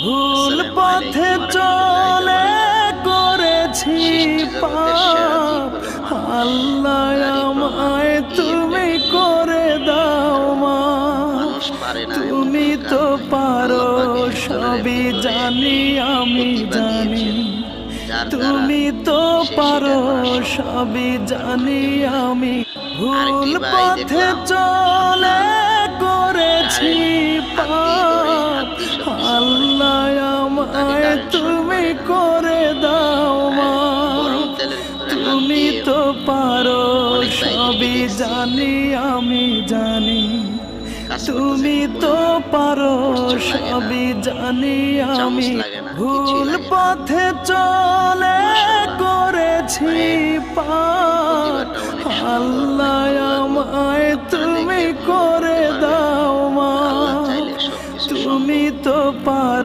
ভুল আসসালামু পথে আলাইকুম ওয়া রাহমাতুল্লাহি ওয়া চলে বারাকাতুহু। করেছি সৃষ্টি জগতের সেরা জীব পাপ, হলো মানুষ, আল্লাহ তারই প্রমাণ আমায় কি তুমি ইফেক্ট। করে দাও কারণ মাফ। মানুষ পারে না এমন তুমি কোনো কাজ তো নাই। পারো আল্লাহ পাক একজনের সবই ভিতরে জানি আমি প্রতিভা জানি, দিয়েছেন, যার দ্বারা তুমি তো সে সেটা পারো করা সম্ভব, সবই কারো না জানি কেউ নাই। আমি। আরেকটি ভুল ভাই পথে দেখলাম চলে আপনার করেছি কারেন্ট হাত দিয়ে ধরে, পাপ, হাত দিয়ে সবকিছু করে, আল্লাহ কিন্তু তাকে আমায় কারেন্ট শর্ট তুমি করে না। করে দাও গরম মাফ। তেলের ভিতরে হাত তুমি দিয়ে তো পারো অনেক ভাইদেরকে সবই দেখছি জানি আমি জানি, কাজ করতেছে, তুমি কোনো তো পারো কষ্ট লাগে না, সবই জানি চামচ আমি। লাগে না, কিছুই ভুল লাগে না। পথে চলে মাশাআল্লাহ, করেছি ভাইয়ের পাপ, প্রতিভাটা অনেক সুন্দর, অনেক আল্লাহ ভালো লাগলো। আমায় আপনারা তুমি দেখলে অনুভব করে করতে পারবেন দাও আল্লাহ মাফ। চাইলে সবকিছু তুমি সম্ভব। তো পারো।